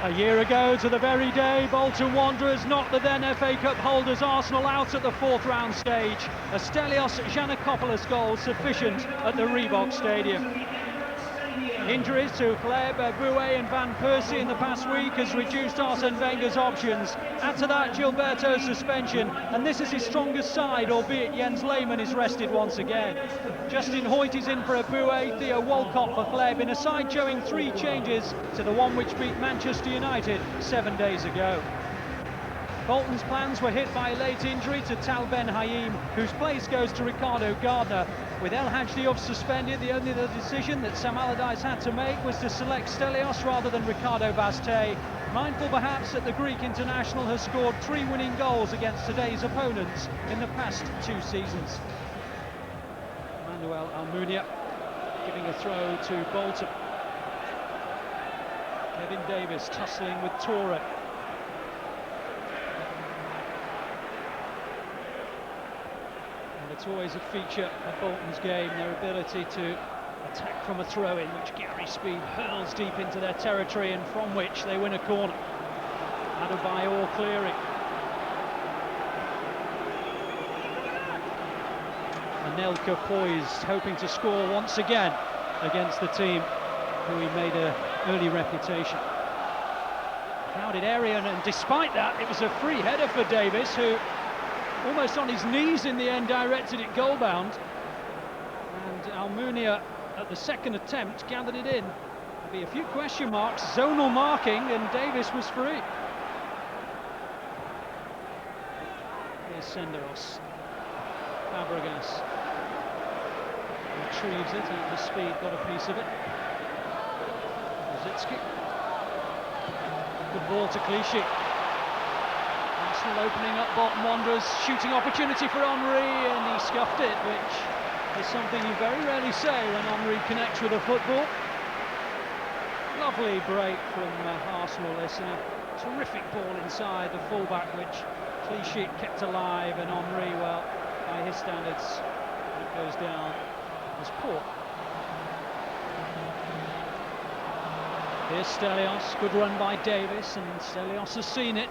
A year ago to the very day, Bolton Wanderers knocked the then FA Cup holders Arsenal out at the fourth round stage. A Stelios Giannakopoulos goal sufficient at the Reebok Stadium. Injuries to Gleb, Boué and Van Persie in the past week has reduced Arsene Wenger's options. Add to that Gilberto's suspension, and this is his strongest side, albeit Jens Lehmann is rested once again. Justin Hoyt is in for a Boué, Theo Walcott for Gleb, in a side showing 3 changes to the one which beat Manchester United 7 days ago. Bolton's plans were hit by a late injury to Tal Ben Haim, whose place goes to Ricardo Gardner. With El Hadji Diouf suspended, the only decision that Sam Allardyce had to make was to select Stelios rather than Ricardo Basté, mindful perhaps that the Greek international has scored 3 winning goals against today's opponents in the past 2 seasons. Manuel Almunia giving a throw to Bolton. Kevin Davis tussling with Toure. It's always a feature of Bolton's game, their ability to attack from a throw-in, which Gary Speed hurls deep into their territory and from which they win a corner. Adebayor clearing. Anelka poised, hoping to score once again against the team who he made an early reputation. Crowded area, and despite that, it was a free header for Davis, who almost on his knees in the end directed it goal bound, and Almunia at the second attempt gathered it in. There'll be a few question marks, zonal marking, and Davis was free. Here's Senderos. Fabregas retrieves it, and the Speed got a piece of it. Rosicki. Good ball to Clichy. Opening up Bolton Wanderers, shooting opportunity for Henry, and he scuffed it, which is something you very rarely say when Henry connects with a football. Lovely break from Arsenal, this, and a terrific ball inside the fullback, which Clichy kept alive, and Henry, well, by his standards, it goes down as poor. Here's Stelios, good run by Davis, and Stelios has seen it.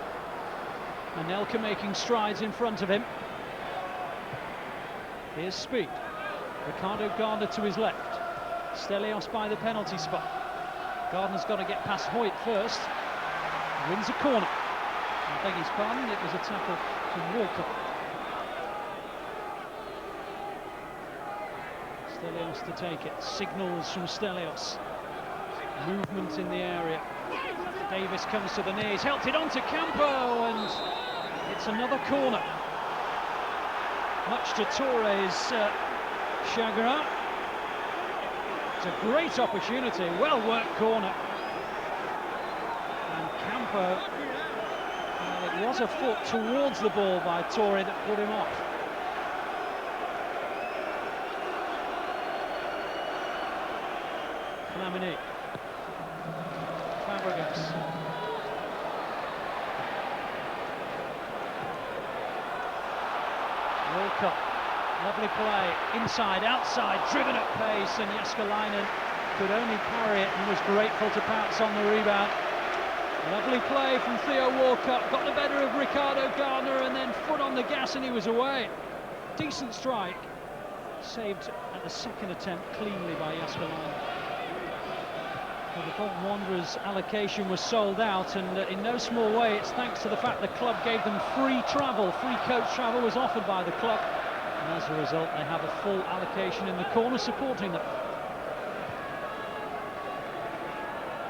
Anelka making strides in front of him. Here's Speed. Ricardo Gardner to his left. Stelios by the penalty spot. Gardner's got to get past Hoyt first. Wins a corner. I beg his pardon, it was a tackle to Walcott. Stelios to take it. Signals from Stelios. Movement in the area. Davis comes to the knees, helped it onto Campo, and it's another corner. Much to Toure's chagrin. It's a great opportunity, well-worked corner. And Campo, well, it was a foot towards the ball by Toure that put him off. Flamini. Fabregas. Walcott, lovely play, inside, outside, driven at pace, and Jääskeläinen could only parry it and was grateful to pounce on the rebound. Lovely play from Theo Walcott, got the better of Ricardo Gardner, and then foot on the gas and he was away. Decent strike, saved at the second attempt cleanly by Jääskeläinen. Well, the Bolton Wanderers allocation was sold out, and in no small way it's thanks to the fact the club gave them free travel. Free coach travel was offered by the club, and as a result they have a full allocation in the corner supporting them.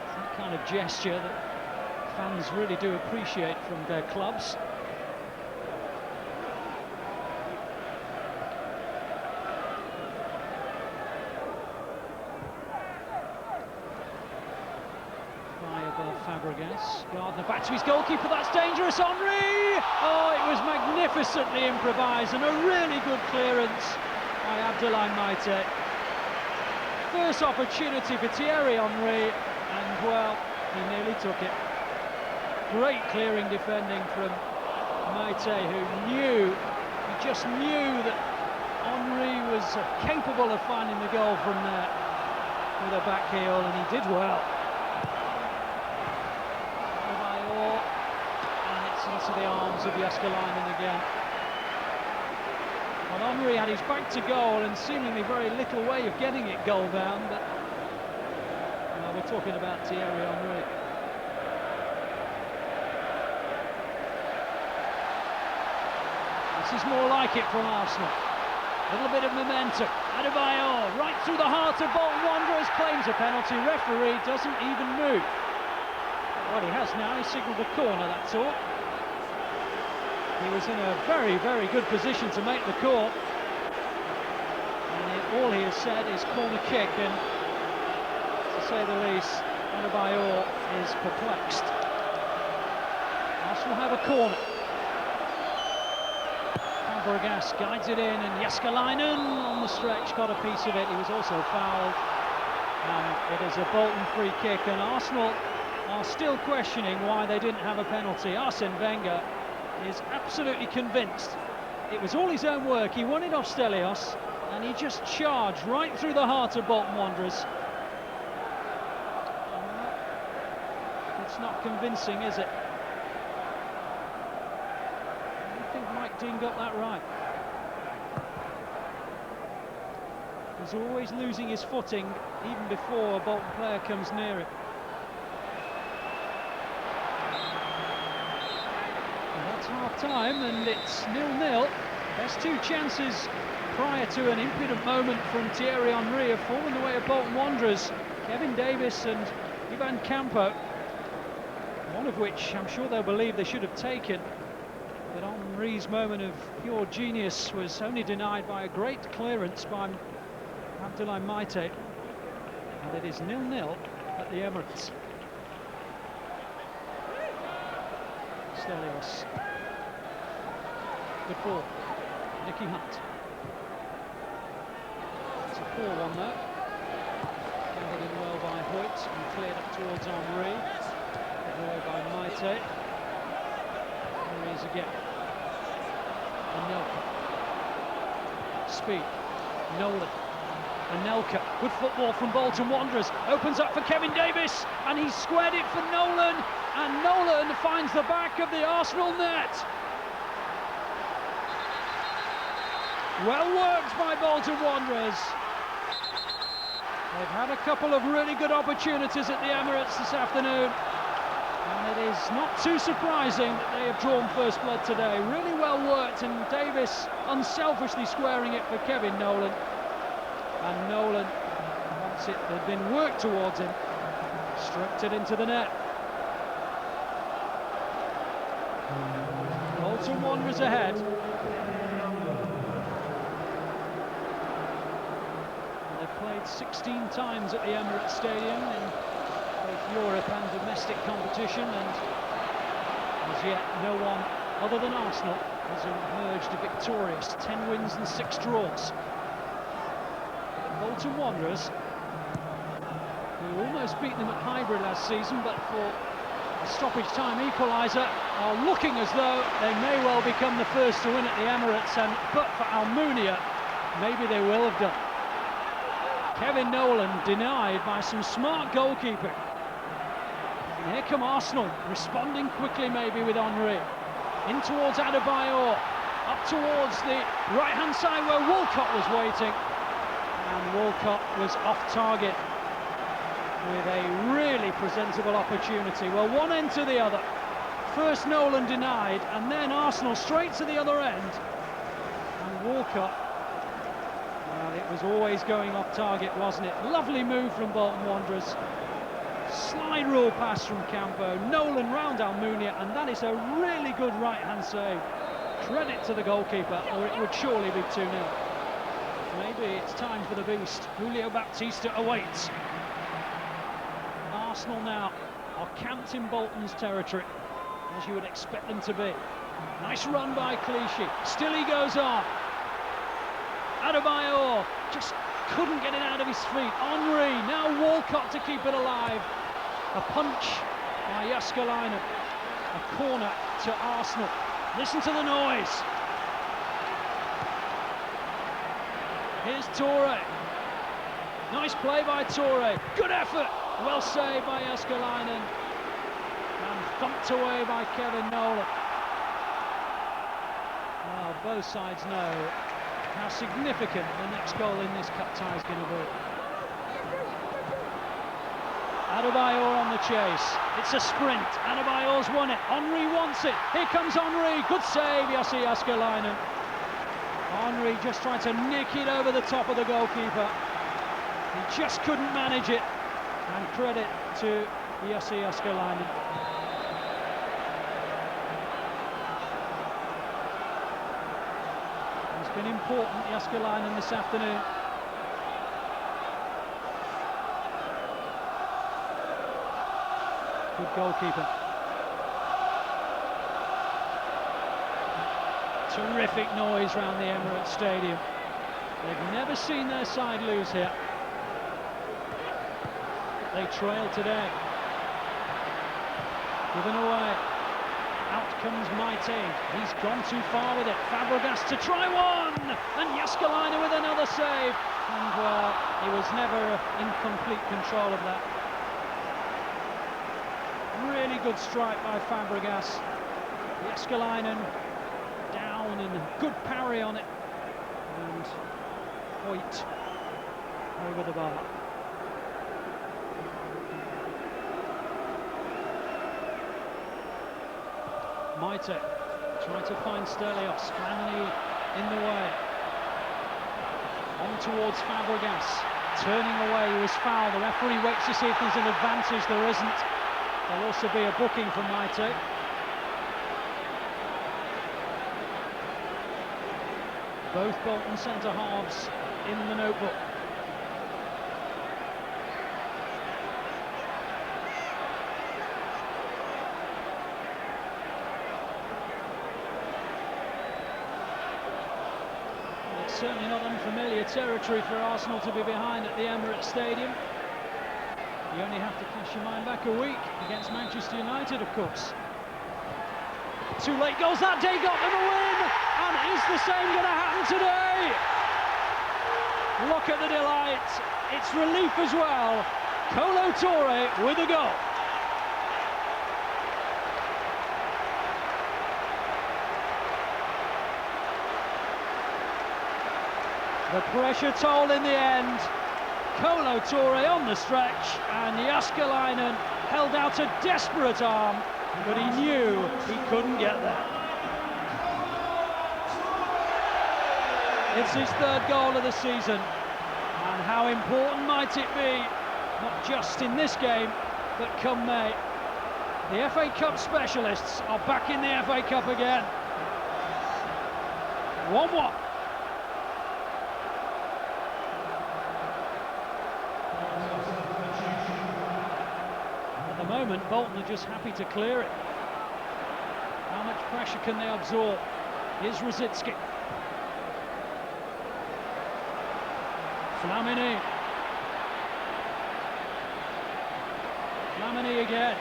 It's that kind of gesture that fans really do appreciate from their clubs. Fabregas, Gardner back to his goalkeeper, that's dangerous, Henry! Oh, it was magnificently improvised and a really good clearance by Abdoulaye Maite. First opportunity for Thierry Henry, and well, he nearly took it. Great clearing defending from Maite, he just knew that Henry was capable of finding the goal from there with a back heel, and he did well. of Jääskeläinen again. Well, Henry had his back to goal and seemingly very little way of getting it goal bound, but we're talking about Thierry Henry. This is more like it from Arsenal. A little bit of momentum. Adebayor right through the heart of Bolton Wanderers, claims a penalty. Referee doesn't even move. What he has now, he signalled a corner, that's all. He was in a very, very good position to make the call. And all he has said is corner kick, and to say the least, Adebayor is perplexed. Arsenal have a corner. Fabregas guides it in, and Jääskeläinen on the stretch got a piece of it. He was also fouled, and it is a Bolton free kick, and Arsenal are still questioning why they didn't have a penalty. Arsene Wenger is absolutely convinced it was all his own work. He won it off Stelios, and he just charged right through the heart of Bolton Wanderers. It's not convincing, is it? I think Mike Dean got that right. He's always losing his footing even before a Bolton player comes near it. That's half-time, and it's 0-0. There's two chances prior to an impudent moment from Thierry Henry have fallen the way of Bolton Wanderers. Kevin Davis and Ivan Campo, one of which I'm sure they'll believe they should have taken. But Henry's moment of pure genius was only denied by a great clearance by Abdoulaye Maite. And it is 0-0 at the Emirates. Stelios. Good ball. Nicky Hunt. It's a poor one though. Handed in well by Hoyt and cleared up towards Henry. Away by Maite. Henry's again. Anelka. Speed. Nolan. Anelka. Good football from Bolton Wanderers. Opens up for Kevin Davis, and he's squared it for Nolan. And Nolan finds the back of the Arsenal net. Well worked by Bolton Wanderers. They've had a couple of really good opportunities at the Emirates this afternoon, and it is not too surprising that they have drawn first blood today. Really well worked, and Davis unselfishly squaring it for Kevin Nolan. And Nolan, once it had been worked towards him, stroked it into the net. Bolton Wanderers ahead. They've played 16 times at the Emirates Stadium in both Europe and domestic competition, and as yet no one other than Arsenal has emerged victorious. 10 wins and 6 draws. Bolton Wanderers, who almost beat them at Highbury last season, but for a stoppage time equaliser, are looking as though they may well become the first to win at the Emirates, and but for Almunia, maybe they will have done. Kevin Nolan denied by some smart goalkeeping. And here come Arsenal, responding quickly maybe with Henry. In towards Adebayor, up towards the right-hand side where Walcott was waiting. And Walcott was off target with a really presentable opportunity. Well, one end to the other. First Nolan denied, and then Arsenal straight to the other end. And Walcott, well, it was always going off target, wasn't it? Lovely move from Bolton Wanderers. Slide rule pass from Campo. Nolan round Almunia, and that is a really good right-hand save. Credit to the goalkeeper, or it would surely be 2-0. Maybe it's time for the beast. Julio Baptista awaits. Arsenal now are camped in Bolton's territory, as you would expect them to be. Nice run by Clichy. Still he goes on. Adebayor just couldn't get it out of his feet. Henry, now Walcott to keep it alive. A punch by Jääskeläinen. A corner to Arsenal. Listen to the noise. Here's Toure. Nice play by Toure. Good effort. Well saved by Jääskeläinen. And thumped away by Kevin Nolan. both sides know how significant the next goal in this cup tie is going to be. Adebayor on the chase. It's a sprint. Adebayor's won it. Henry wants it. Here comes Henry. Good save, Jussi Jääskeläinen. Henry just trying to nick it over the top of the goalkeeper. He just couldn't manage it. And credit to Jussi Jääskeläinen. It's been important, Jääskeläinen, this afternoon. Good goalkeeper. Terrific noise round the Emirates Stadium. They've never seen their side lose here. They trail today. Given away. Out comes Maite. He's gone too far with it. Fabregas to try one! And Jääskeläinen with another save. And well, he was never in complete control of that. Really good strike by Fabregas. Jääskeläinen down and good parry on it. And Hoyt over the bar. Maite trying to find Stelios. Flamini in the way. On towards Fabregas. Turning away, he was fouled. The referee waits to see if there's an advantage. There isn't. There'll also be a booking for Maite. Both Bolton centre-halves in the notebook. It's certainly not unfamiliar territory for Arsenal to be behind at the Emirates Stadium. You only have to cast your mind back a week against Manchester United, of course. 2 late goals that day got them a win, and is the same going to happen today? Look at the delight. It's relief as well. Kolo Touré with a goal. The pressure told in the end. Kolo Touré on the stretch, and Jääskeläinen held out a desperate arm, but he knew he couldn't get there. It's his 3rd goal of the season, and how important might it be, not just in this game, but come May. The FA Cup specialists are back in the FA Cup again. 1-1. At the moment, Bolton are just happy to clear it. How much pressure can they absorb? Here's Rosicki. Flamini. Flamini again.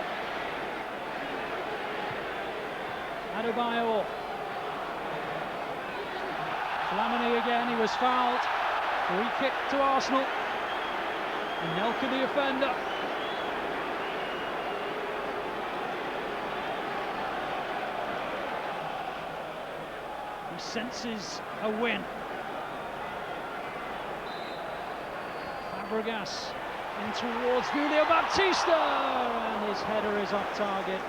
Adebayor. Flamini again, he was fouled. Free kick to Arsenal. Nelka the offender. He senses a win. Fabregas in towards Julio Baptista, and his header is off target.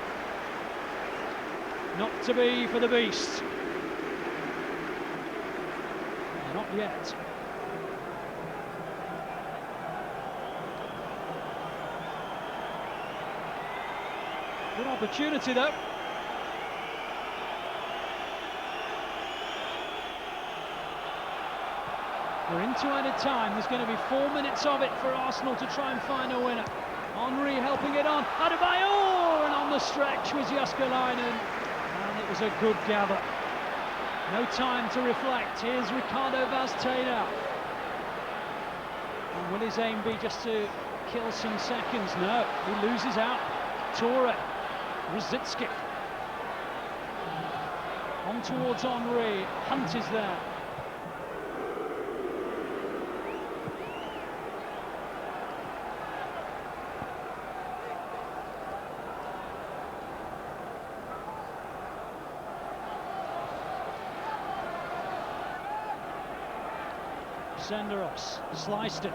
Not to be for the beast. Not yet. Good opportunity though. We're into added time. There's going to be 4 minutes of it for Arsenal to try and find a winner. Henry helping it on. Adebayor, and on the stretch was Jääskeläinen, and it was a good gather. No time to reflect. Here's Ricardo Vaz Tena. And will his aim be just to kill some seconds? No, he loses out. Touré, Rosicki. On towards Henry. Hunt is there. Senderos sliced it.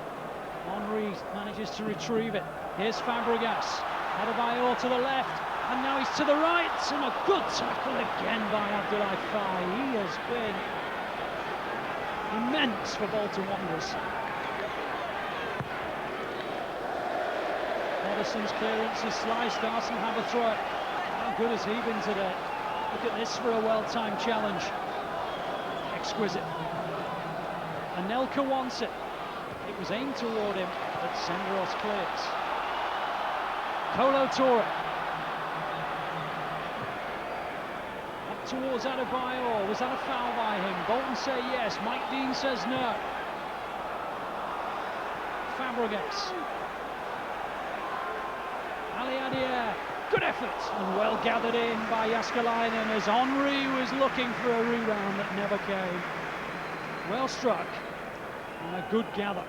Henry manages to retrieve it. Here's Fabregas. Adebayor to the left, and now he's to the right. And a good tackle again by Abdoulaye Faye. He has been immense for Bolton Wanderers. Edison's clearance is sliced. Arsenal have a throw. How good has he been today? Look at this for a well-timed challenge. Exquisite. Anelka wants it. It was aimed toward him, but Senderos clears. Kolo Touré. Up towards Adebayor. Was that a foul by him? Bolton say yes. Mike Dean says no. Fabregas. Ali Adier. Good effort and well gathered in by Jaskalainen as Henry was looking for a rebound that never came. Well struck and a good gather.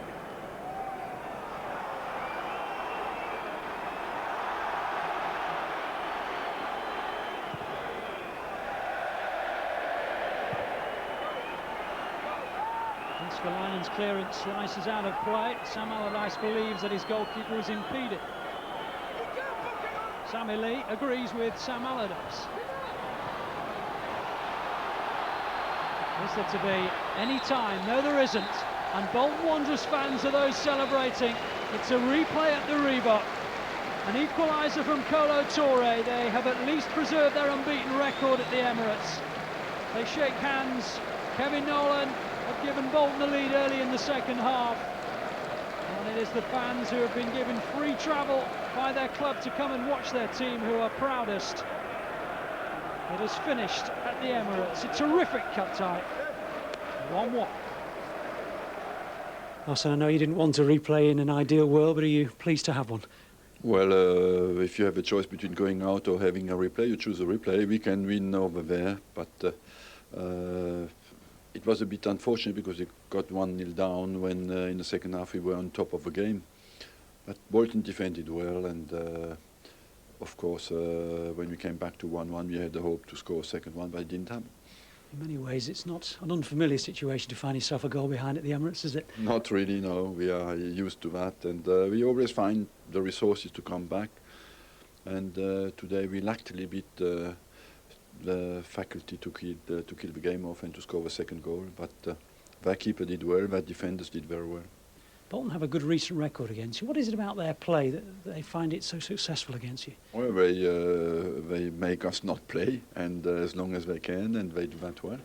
Jaskalainen's clearance slices out of play. Sam Allardyce believes that his goalkeeper is impeded. Sammy Lee agrees with Sam Allardyce. Is there to be any time? No, there isn't. And Bolton Wanderers fans are those celebrating. It's a replay at the Reebok. An equaliser from Kolo Touré. They have at least preserved their unbeaten record at the Emirates. They shake hands. Kevin Nolan have given Bolton the lead early in the second half. And it is the fans who have been given free travel by their club to come and watch their team who are proudest. It has finished at the Emirates. A terrific cup tie. 1-1. Arsene, I know you didn't want a replay in an ideal world, but are you pleased to have one? Well, if you have a choice between going out or having a replay, you choose a replay. We can win over there, but it was a bit unfortunate because they got 1-0 down when in the second half we were on top of the game. But Bolton defended well, and of course when we came back to 1-1 we had the hope to score a second one, but it didn't happen. In many ways it's not an unfamiliar situation to find yourself a goal behind at the Emirates, is it? Not really, no. We are used to that, and we always find the resources to come back. And today we lacked a little bit the faculty to kill the game off and to score the second goal. But their keeper did well, their defenders did very well. Bolton have a good recent record against you. What is it about their play that they find it so successful against you? Well, they make us not play, and as long as they can, and they do that well.